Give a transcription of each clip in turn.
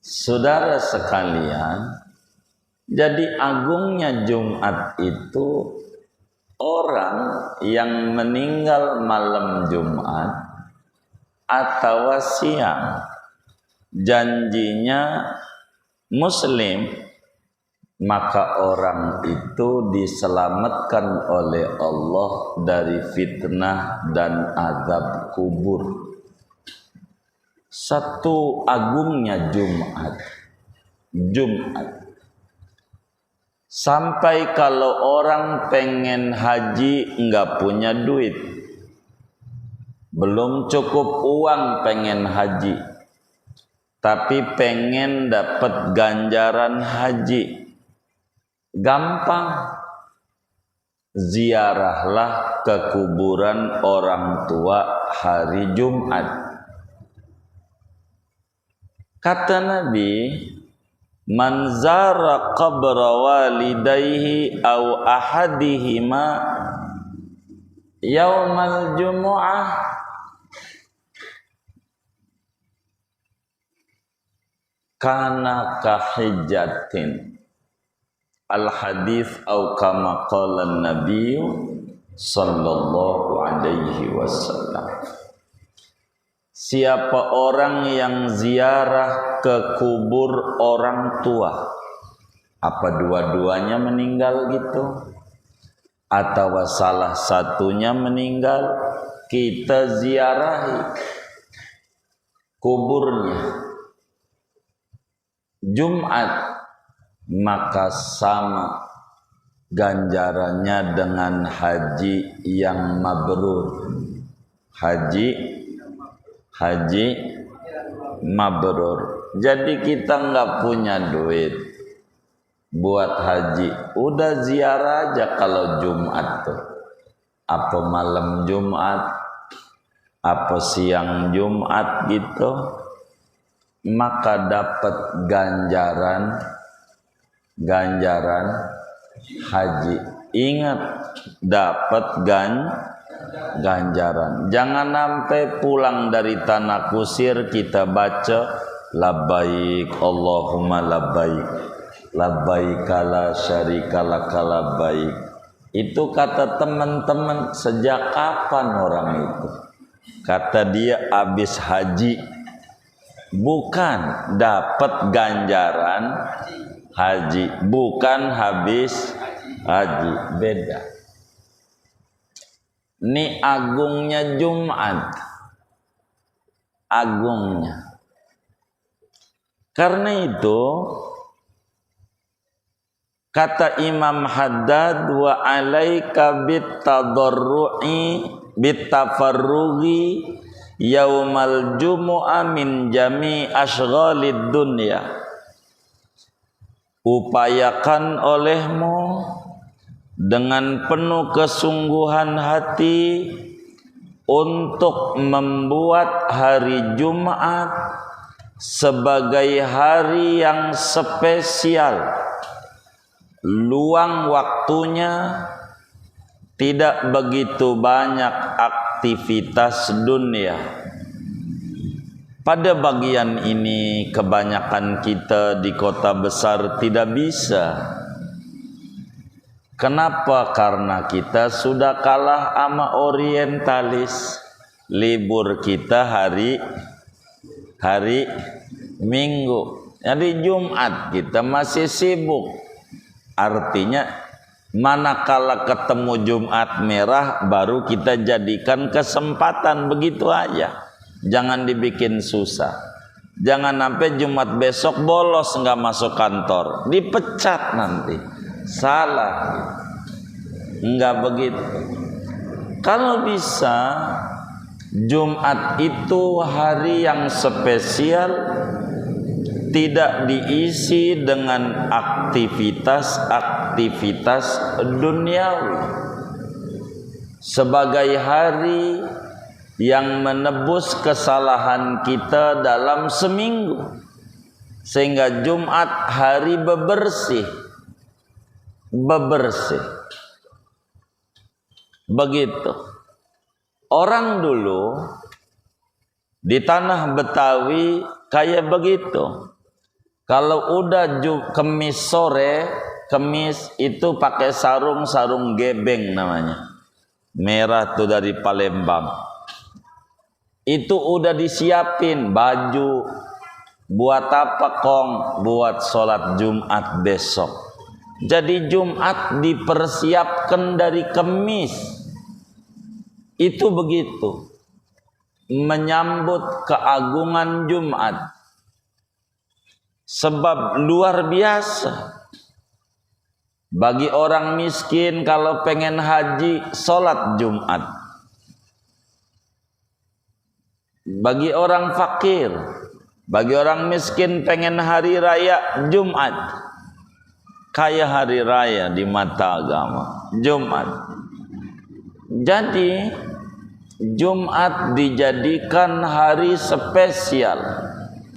Saudara sekalian, jadi agungnya Jumat itu orang yang meninggal malam Jumat atau siang, janjinya Muslim, maka orang itu diselamatkan oleh Allah dari fitnah dan azab kubur. Satu agungnya Jumat. Sampai kalau orang pengen haji enggak punya duit, belum cukup uang pengen haji, tapi pengen dapat ganjaran haji, gampang. Ziarahlah ke kuburan orang tua hari Jumat. Kata Nabi, man zara qabra walidayhi aw ahadihima yaumal jumu'ah kana kahijjatin. Al hadis au kama qala an-nabiy sallallahu alaihi wasallam. Siapa orang yang ziarah ke kubur orang tua, apa dua-duanya meninggal gitu, atau salah satunya meninggal, kita ziarahi kuburnya Jumat, maka sama ganjarannya dengan haji yang mabrur. Haji mabrur. Jadi kita nggak punya duit buat haji, udah ziarah aja kalau Jumat tuh. Apa malam Jumat, apa siang Jumat gitu, maka dapat ganjaran haji. Ingat, dapat ganjaran. Jangan sampai pulang dari tanah kusir kita baca labbaik Allahumma labbaik, labbaik la syarika laka labbaik. Itu kata teman-teman, sejak kapan orang itu? Kata dia habis haji. Bukan dapat ganjaran haji, bukan habis haji, beda. Ini agungnya Jumat, agungnya. Karena itu kata Imam Haddad, wa alaika bitadarru'i bitafarrughi yaumal jumu'ah min jami ashghalid dunya. Upayakan olehmu dengan penuh kesungguhan hati untuk membuat hari Jumat sebagai hari yang spesial. Luang waktunya, tidak begitu banyak aktivitas dunia. Pada bagian ini kebanyakan kita di kota besar tidak bisa. Kenapa? Karena kita sudah kalah sama orientalis. Libur kita hari Minggu. Jadi Jumat kita masih sibuk. Artinya manakala ketemu Jumat merah baru kita jadikan kesempatan, begitu aja. Jangan dibikin susah. Jangan sampai Jumat besok bolos nggak masuk kantor, dipecat nanti. Salah. Enggak begitu. Kalau bisa Jumat itu hari yang spesial, tidak diisi dengan aktivitas duniawi, sebagai hari yang menebus kesalahan kita dalam seminggu, sehingga Jumat hari bebersih. Begitu. Orang dulu di tanah Betawi kayak begitu. Kalau udah Kemis sore, Kemis itu pakai sarung gebeng namanya. Merah tuh dari Palembang. Itu udah disiapin baju. Buat apa kong? Buat sholat Jumat besok. Jadi Jumat dipersiapkan dari Kemis. Itu begitu. Menyambut keagungan Jumat. Sebab luar biasa. Bagi orang miskin kalau pengen haji, sholat Jumat. Bagi orang fakir, bagi orang miskin pengen hari raya, Jumat. Kayak hari raya di mata agama, Jumat. Jadi Jumat dijadikan hari spesial.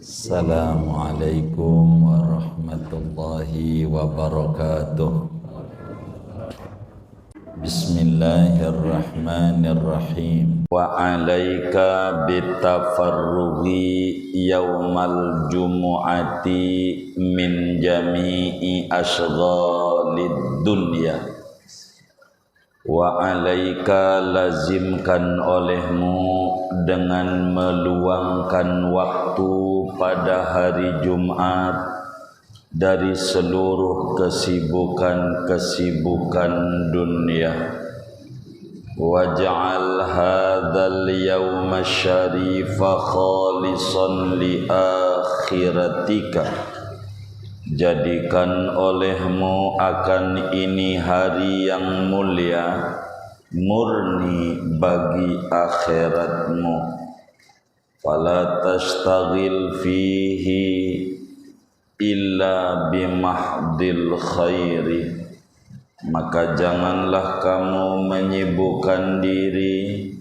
Assalamualaikum warahmatullahi wabarakatuh. Bismillahirrahmanirrahim. Wa alaika bitafarrughi yaumal jumu'ati min jami'i ashghalid dunya. Wa alaika lazimkan olehmu dengan meluangkan waktu pada hari Jumat dari seluruh kesibukan-kesibukan dunia. Waj'al hadzal yawma syarifa khalisan li akhiratika. Jadikan olehmu akan ini hari yang mulia, murni bagi akhiratmu. Fala tastaghil fihi illa bimahdil khairi. Maka janganlah kamu menyibukkan diri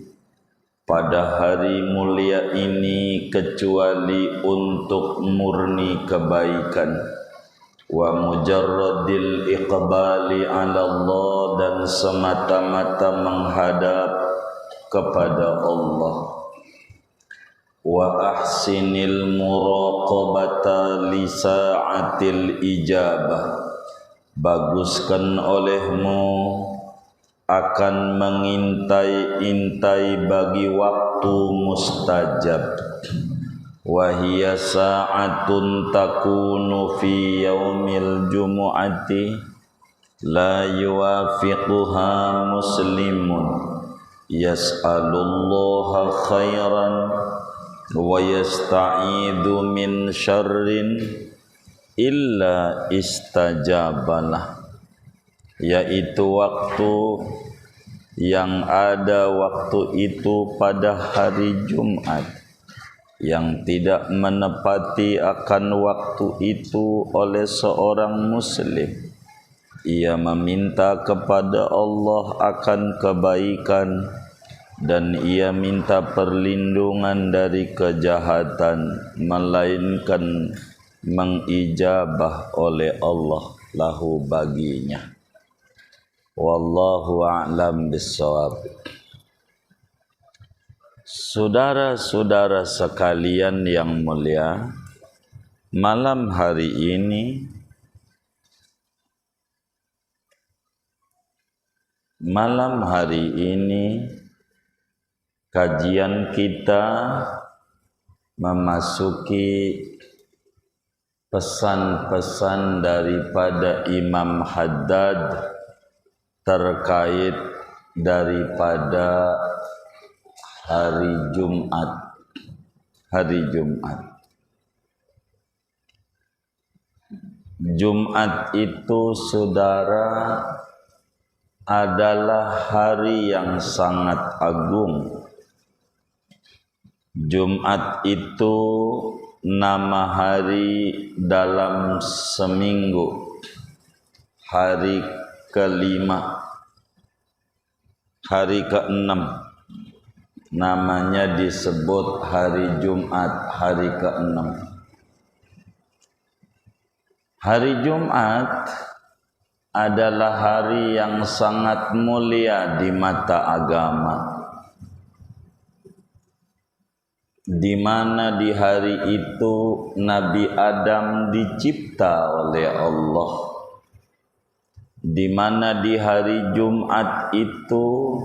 pada hari mulia ini kecuali untuk murni kebaikan. Wa mujarradil iqbali ala Allah, dan semata-mata menghadap kepada Allah. Wa ahsinil muraqabata li sa'atil ijabah. Baguskan olehmu akan mengintai-intai bagi waktu mustajab. Wahia sa'atun takunu fi yaumil jumu'ati la yuwafiquha muslimun yas'alullaha khairan wa yasta'idu min syarrin illa istajabalah. Yaitu waktu yang ada waktu itu pada hari Jumat, yang tidak menepati akan waktu itu oleh seorang muslim. Ia meminta kepada Allah akan kebaikan dan ia minta perlindungan dari kejahatan, melainkan mengijabah oleh Allah lahu baginya. Wallahu a'lam bissawab. Saudara-saudara sekalian yang mulia, malam hari ini kajian kita memasuki pesan-pesan daripada Imam Haddad terkait daripada hari Jumat. Jumat itu, saudara, adalah hari yang sangat agung. Jumat itu nama hari dalam seminggu, hari kelima, hari keenam. Namanya disebut hari Jumat, hari keenam. Hari Jumat adalah hari yang sangat mulia di mata agama. di mana di hari itu Nabi Adam dicipta oleh Allah, di mana di hari Jumat itu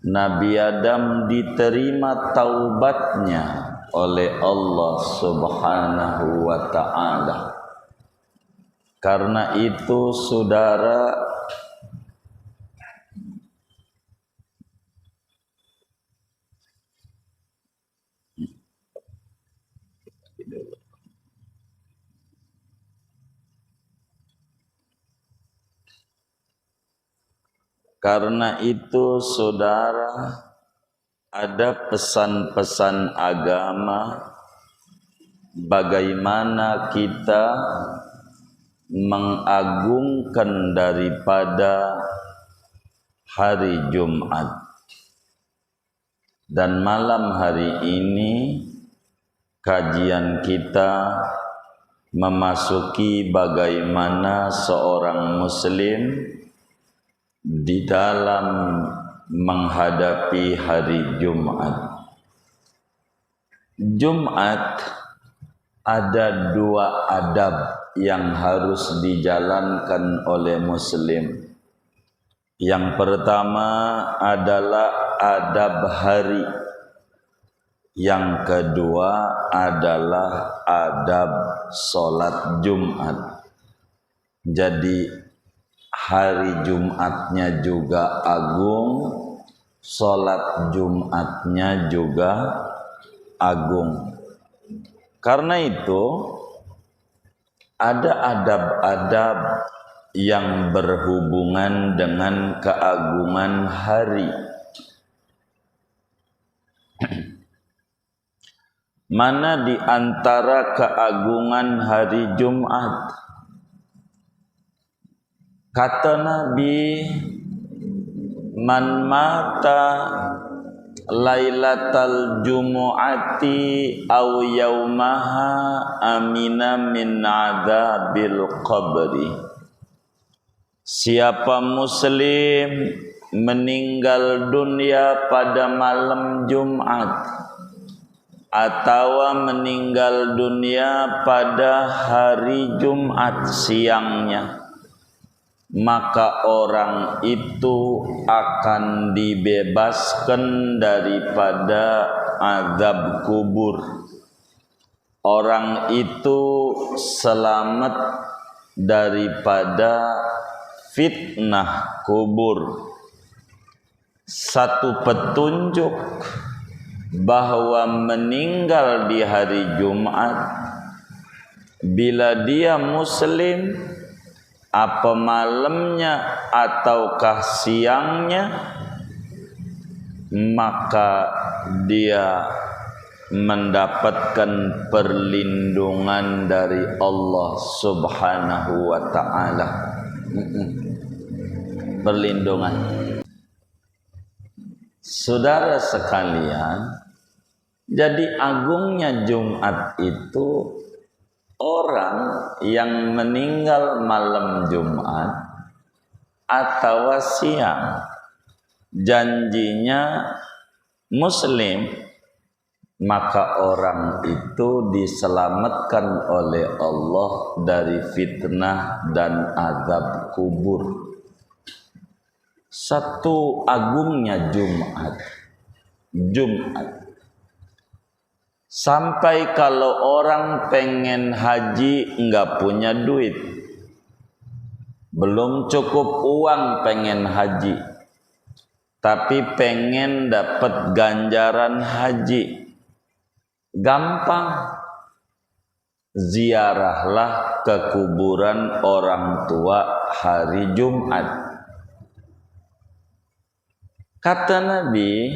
Nabi Adam diterima taubatnya oleh Allah Subhanahu wa ta'ala. Karena itu saudara, ada pesan-pesan agama bagaimana kita mengagungkan daripada hari Jumat. Dan malam hari ini kajian kita memasuki bagaimana seorang muslim di dalam menghadapi hari Jumat. Jumat ada dua adab yang harus dijalankan oleh muslim. Yang pertama adalah adab hari. Yang kedua adalah adab sholat Jumat. Jadi hari Jumatnya juga agung, sholat Jumatnya juga agung. Karena itu ada adab-adab yang berhubungan dengan keagungan hari. Mana di antara keagungan hari Jumat? Kata Nabi, man mata lailatal jumu'ati aw yaumaha amina min adzabil qabri. Siapa muslim meninggal dunia pada malam Jumat atau meninggal dunia pada hari Jumat siangnya, maka orang itu akan dibebaskan daripada azab kubur. Orang itu selamat daripada fitnah kubur. Satu petunjuk bahwa meninggal di hari Jumat, bila dia muslim, apa malamnya ataukah siangnya, maka dia mendapatkan perlindungan dari Allah Subhanahu wa ta'ala. Perlindungan. Saudara sekalian, jadi agungnya Jumat itu orang yang meninggal malam Jumat atau siang, janjinya muslim, maka orang itu diselamatkan oleh Allah dari fitnah dan azab kubur. Satu agungnya Jumat. Sampai kalau orang pengen haji enggak punya duit, belum cukup uang pengen haji, tapi pengen dapat ganjaran haji, gampang. Ziarahlah ke kuburan orang tua hari Jumat. Kata Nabi,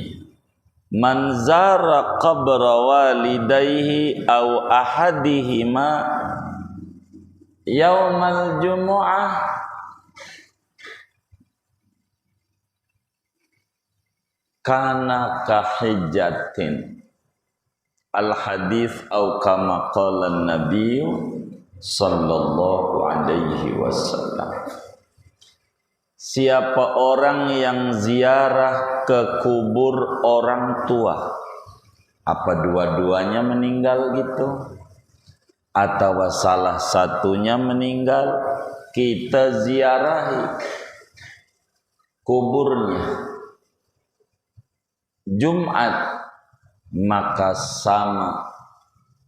man zara qabra walidayhi aw ahadihima yaumal jumu'ah kana kahijjatin. Al hadis au kama qala an-nabiy sallallahu alaihi wasallam. Siapa orang yang ziarah ke kubur orang tua Apa dua-duanya meninggal gitu? Atau salah satunya meninggal, kita ziarahi kuburnya Jumat, maka sama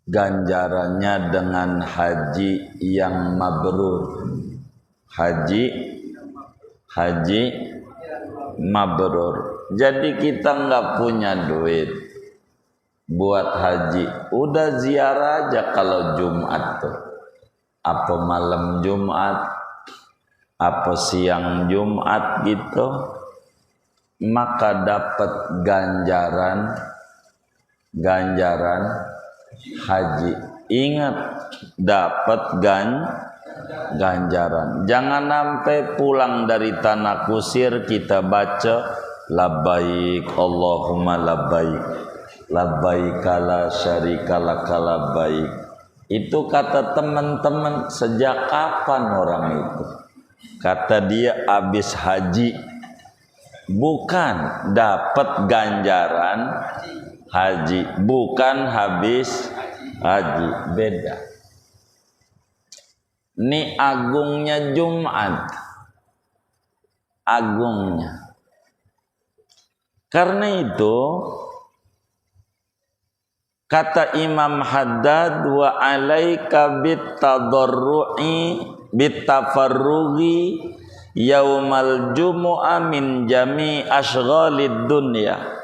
ganjarannya dengan haji yang mabrur. Haji mabrur. Jadi kita nggak punya duit buat haji, udah ziarah aja kalau Jumat tuh. Apa malam Jumat, apa siang Jumat gitu, maka dapat ganjaran haji. Ingat, dapat ganjaran. Jangan sampai pulang dari tanah kusir kita baca labbaik Allahumma labbaik, labbaik la syarika laka labbaik. Itu kata teman-teman, sejak kapan orang itu? Kata dia habis haji. Bukan dapat ganjaran haji, bukan habis haji, beda. Ini agungnya Jumat, agungnya. Karena itu kata Imam Haddad, wa alaika bitadarru'i bitafarrughi yaumal jumu'ah min jami ashghalid dunya.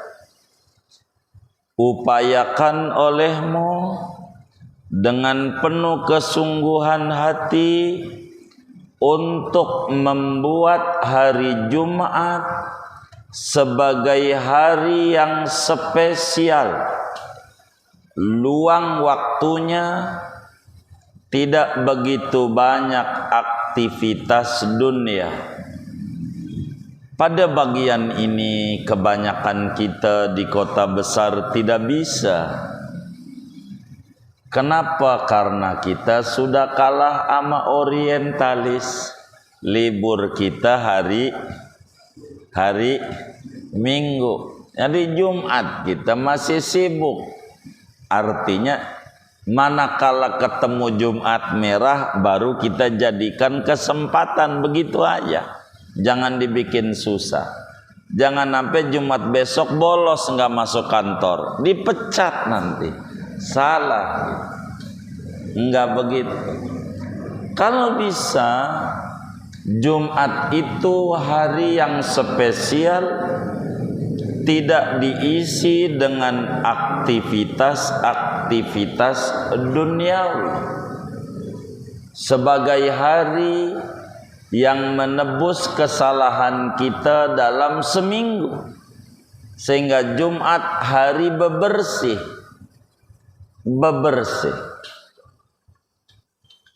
Upayakan olehmu dengan penuh kesungguhan hati untuk membuat hari Jumat sebagai hari yang spesial. Luang waktunya, tidak begitu banyak aktivitas dunia. Pada bagian ini kebanyakan kita di kota besar tidak bisa. Kenapa? Karena kita sudah kalah sama orientalis. Libur kita hari Minggu. Jadi Jumat kita masih sibuk. Artinya manakala ketemu Jumat merah baru kita jadikan kesempatan, begitu aja. Jangan dibikin susah. Jangan sampai Jumat besok bolos nggak masuk kantor, dipecat nanti. Salah. Enggak begitu. Kalau bisa Jumat itu hari yang spesial, tidak diisi dengan aktivitas-aktivitas duniawi, sebagai hari yang menebus kesalahan kita dalam seminggu, sehingga Jumat hari bebersih.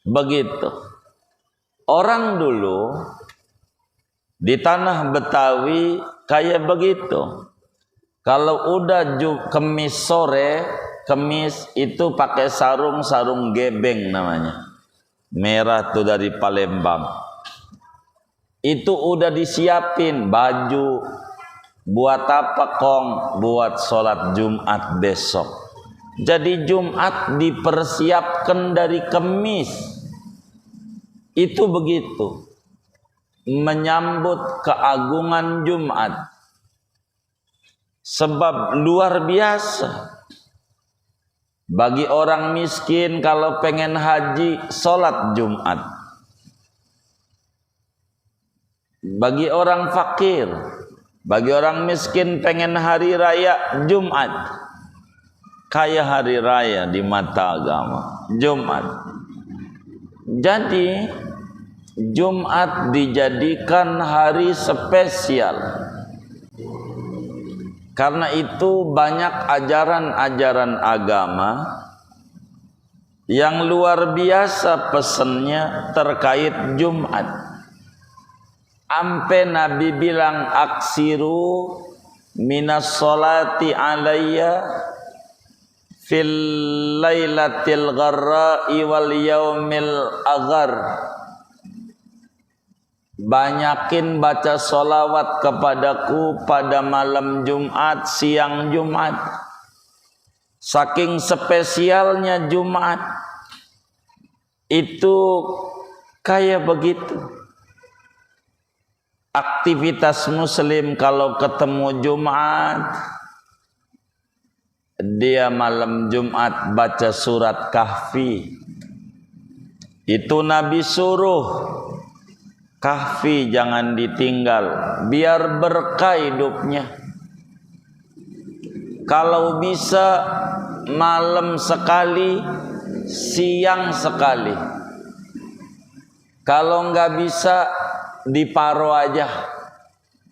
Begitu. Orang dulu di tanah Betawi kayak begitu. Kalau udah Kemis sore, Kemis itu pakai sarung gebeng namanya. Merah tuh dari Palembang. Itu udah disiapin baju. Buat apa kong? Buat sholat Jumat besok. Jadi Jumat dipersiapkan dari Kemis. Itu begitu. Menyambut keagungan Jumat. Sebab luar biasa. Bagi orang miskin kalau pengen haji, sholat Jumat. Bagi orang fakir, bagi orang miskin pengen hari raya, Jumat. Kayak hari raya di mata agama, Jumat. Jadi Jumat dijadikan hari spesial. Karena itu banyak ajaran-ajaran agama yang luar biasa pesannya terkait Jumat. Ampe Nabi bilang aksiru minas sholati alayya fil lailatil gharra'i wal yaumil aghar. Banyakin baca sholawat kepadaku pada malam Jumat, siang Jumat. Saking spesialnya Jumat itu kayak begitu. Aktivitas muslim kalau ketemu Jumat, dia malam Jumat baca surat Kahfi. Itu Nabi suruh, Kahfi jangan ditinggal, biar berkah hidupnya. Kalau bisa malam sekali, siang sekali. Kalau nggak bisa, diparo aja.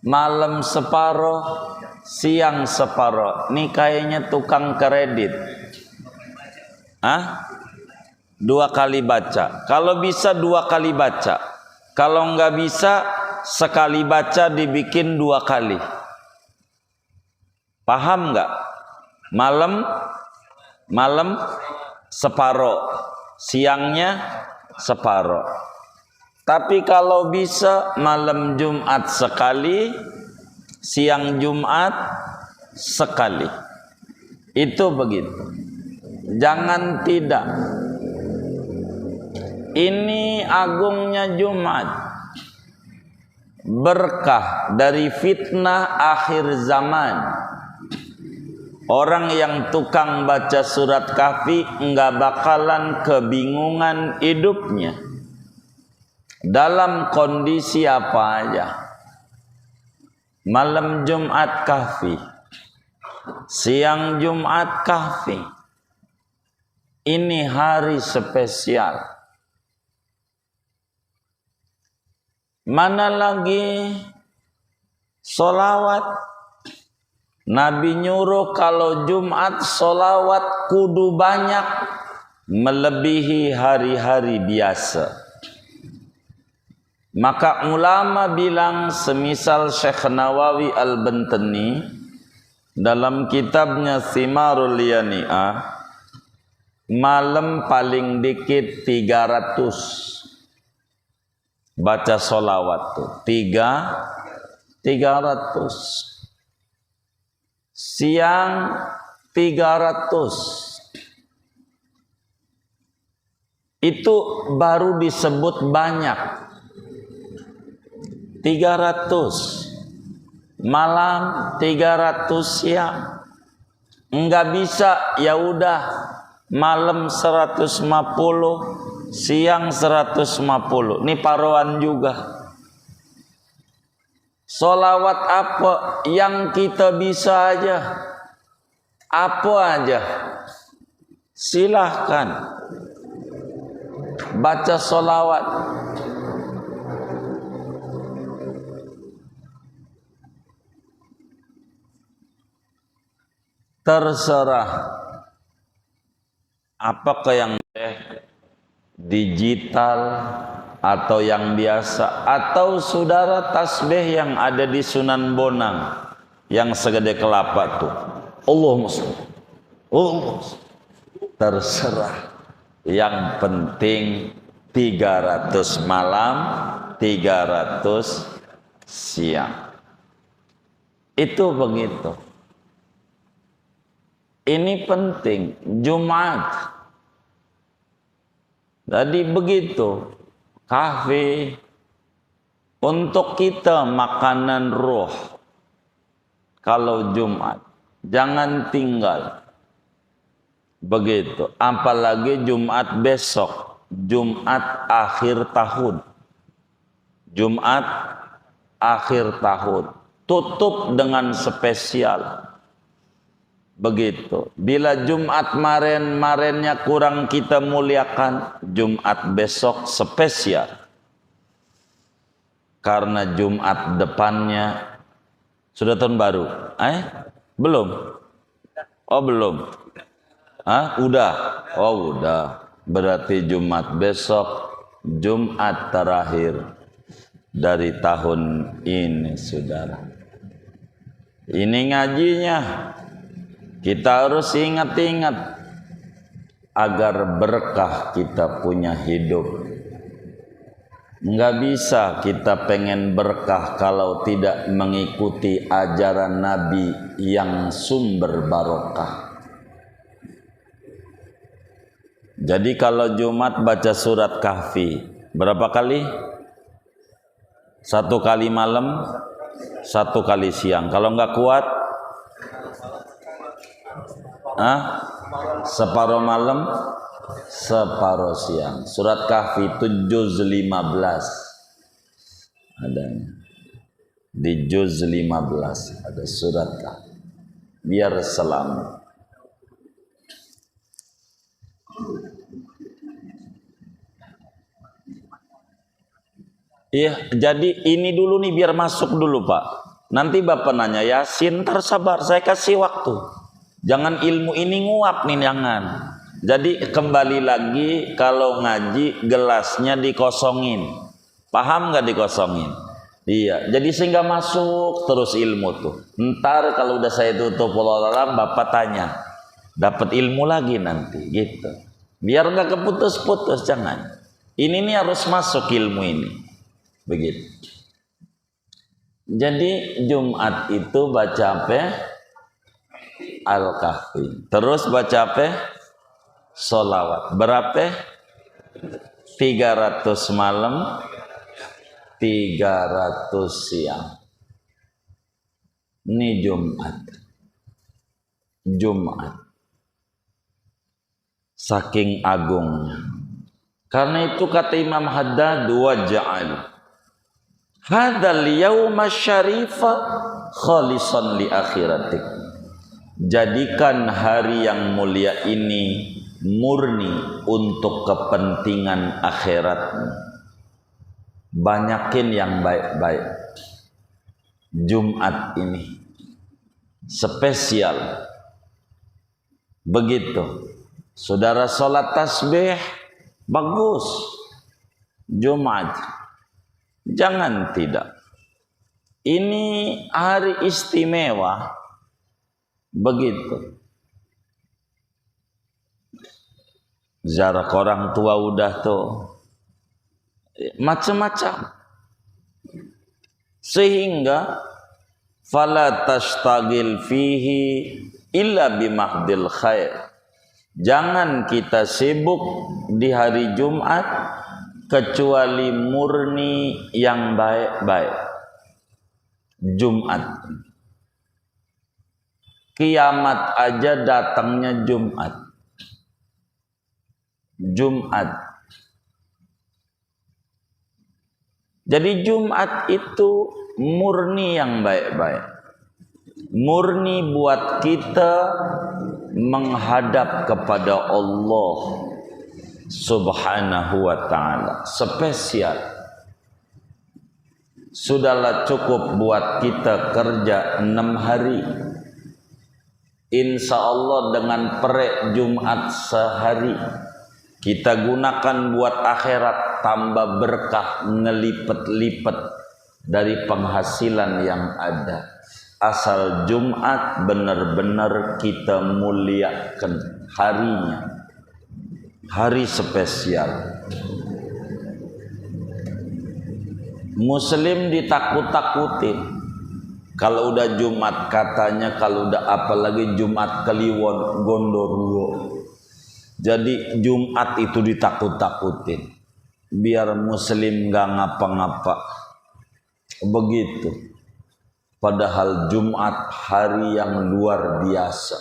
Malam separoh, siang separoh. Ini kayaknya tukang kredit. Hah? 2 kali baca. Kalau bisa 2 kali baca. Kalau nggak bisa, sekali baca dibikin 2 kali. Paham nggak? Malam separoh, siangnya separoh. Tapi kalau bisa malam Jumat sekali, siang Jumat sekali. Itu begitu. Jangan tidak. Ini agungnya Jumat. Berkah dari fitnah akhir zaman. Orang yang tukang baca surat Kahfi enggak bakalan kebingungan hidupnya. Dalam kondisi apa aja. Malam Jumat Kahfi, siang Jumat Kahfi. Ini hari spesial. Mana lagi solawat. Nabi nyuruh kalau Jumat solawat kudu banyak, melebihi hari-hari biasa. Maka ulama bilang, semisal Syekh Nawawi Al-Bantani dalam kitabnya Thimarul Yani'ah, malam paling dikit 300 baca solawat tuh 300. Siang 300. Itu baru disebut banyak. 300 malam, 300 siang. Enggak bisa, ya udah malam 150, siang 150. Ini paruan juga. Solawat apa yang kita bisa aja, apa aja, silahkan baca solawat. Terserah apakah yang digital atau yang biasa, atau saudara tasbih yang ada di Sunan Bonang yang segede kelapa tuh, Allahumma sholli, terserah. Yang penting 300 malam, 300 siang. Itu begitu. Ini penting. Jumat. Jadi begitu. Kahfi untuk kita makanan roh. Kalau Jumat jangan tinggal. Begitu. Apalagi Jumat besok, Jumat akhir tahun. Jumat akhir tahun tutup dengan spesial. Begitu. Bila Jumat marennya kurang kita muliakan, Jumat besok spesial. Karena Jumat depannya sudah tahun baru. Belum? Oh belum. Udah. Oh udah. Berarti Jumat besok Jumat terakhir dari tahun ini, saudara. Ini ngajinya. Kita harus ingat-ingat agar berkah kita punya hidup. Enggak bisa kita pengen berkah kalau tidak mengikuti ajaran Nabi yang sumber barokah. Jadi kalau Jumat baca surat Kahfi berapa kali? 1 kali malam, 1 kali siang. Kalau nggak kuat, separuh malam, separuh siang. Surat Kahfi itu juz 15 adanya. Di juz 15 ada surat Kahfi. Biar selamat. Iya, jadi ini dulu nih biar masuk dulu Pak. Nanti Bapak nanya Yasin, tersabar saya kasih waktu. Jangan ilmu ini nguap nih, jangan. Jadi kembali lagi kalau ngaji gelasnya dikosongin. Paham nggak dikosongin? Iya, jadi sehingga masuk terus ilmu tuh. Ntar kalau udah saya tutup alam, Bapak tanya, dapat ilmu lagi nanti, gitu. Biar nggak keputus-putus, jangan. Ini nih harus masuk ilmu ini. Begitu. Jadi Jumat itu baca apa? Al-Kahfi. Terus baca apa? Sholawat. Berapa? 300 malam, 300 siang. Ini Jumat. Jumat. Saking agungnya. Karena itu kata Imam Haddad, waja'al hadzal yauma syarifa khalisan li akhiratik. Jadikan hari yang mulia ini murni untuk kepentingan akhiratmu. Banyakin yang baik-baik. Jumat ini spesial. Begitu. Saudara sholat tasbih bagus. Jumat jangan tidak. Ini hari istimewa. Begitu. Ziarah orang tua udah tuh macam-macam. Sehingga fala tashtagil fihi illa bimahdil khair. Jangan kita sibuk di hari Jumat kecuali murni yang baik-baik. Jumat. Kiamat aja datangnya Jumat. Jumat. Jadi Jumat itu murni yang baik-baik. Murni buat kita menghadap kepada Allah Subhanahu wa ta'ala. Spesial. Sudahlah cukup buat kita kerja 6 hari. Insya Allah dengan perek Jumat sehari kita gunakan buat akhirat, tambah berkah, ngelipet-lipet dari penghasilan yang ada. Asal Jumat benar-benar kita muliakan harinya. Hari spesial. Muslim ditakut-takutin. Kalau udah Jumat katanya, kalau udah apalagi Jumat Kliwon Gondoruo. Jadi Jumat itu ditakut-takutin. Biar Muslim gak ngapa-ngapa. Begitu. Padahal Jumat hari yang luar biasa.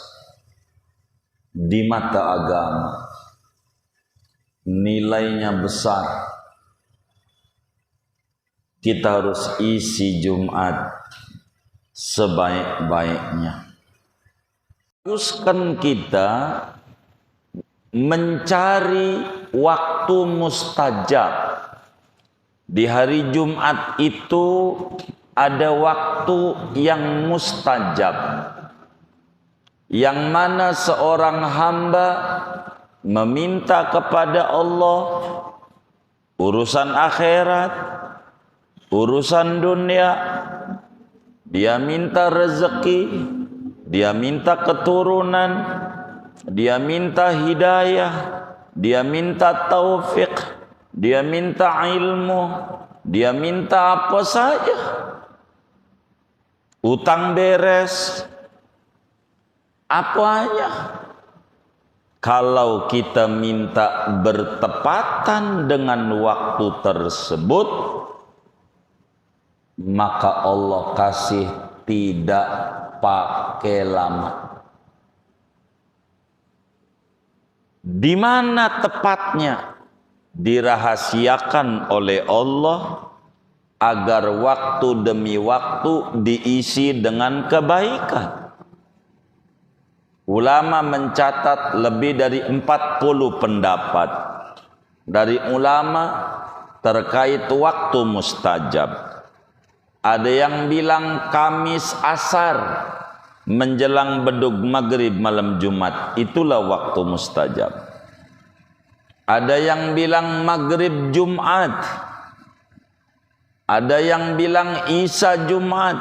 Di mata agama. Nilainya besar. Kita harus isi Jumat sebaik-baiknya. Teruskan kita mencari waktu mustajab. Di hari Jumat itu ada waktu yang mustajab. Yang mana seorang hamba meminta kepada Allah urusan akhirat, urusan dunia, dia minta rezeki, dia minta keturunan, dia minta hidayah, dia minta taufik, dia minta ilmu, dia minta apa saja. Utang beres, apa aja. Kalau kita minta bertepatan dengan waktu tersebut, maka Allah kasih tidak pakai lama. Di mana tepatnya? Dirahasiakan oleh Allah agar waktu demi waktu diisi dengan kebaikan. Ulama mencatat lebih dari 40 pendapat dari ulama terkait waktu mustajab. Ada yang bilang Kamis asar menjelang bedug maghrib malam Jumat, itulah waktu mustajab. Ada yang bilang maghrib Jumat, ada yang bilang Isya Jumat,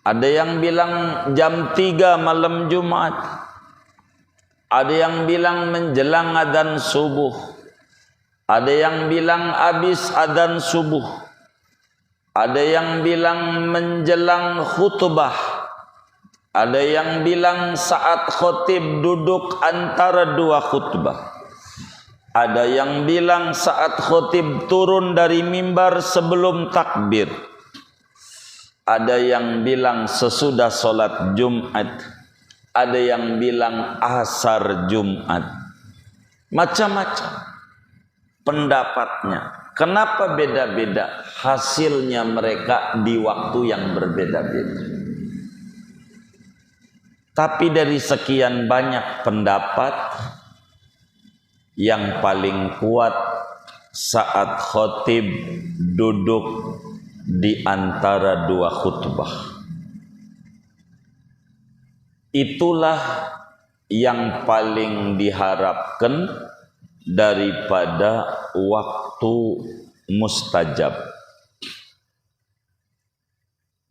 ada yang bilang jam 3 malam Jumat, ada yang bilang menjelang adzan subuh, ada yang bilang habis adzan subuh, ada yang bilang menjelang khutbah, ada yang bilang saat khotib duduk antara dua khutbah, ada yang bilang saat khotib turun dari mimbar sebelum takbir, ada yang bilang sesudah sholat Jumat, ada yang bilang asar Jumat. Macam-macam pendapatnya. Kenapa beda-beda? Hasilnya mereka di waktu yang berbeda-beda. Tapi dari sekian banyak pendapat, yang paling kuat saat khotib duduk di antara dua khutbah. Itulah yang paling diharapkan daripada waktu mustajab.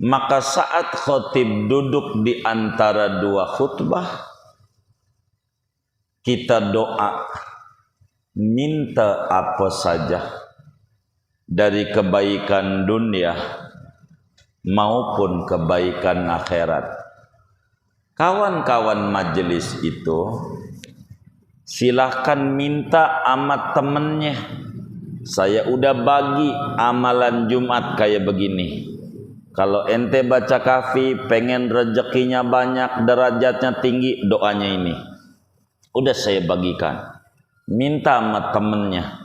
Maka saat khotib duduk di antara dua khutbah, kita doa, minta apa saja dari kebaikan dunia maupun kebaikan akhirat. Kawan-kawan majelis itu silahkan minta sama temennya, saya udah bagi amalan Jumat kayak begini. Kalau ente baca kafi pengen rezekinya banyak, derajatnya tinggi, doanya ini udah saya bagikan. Minta sama temennya,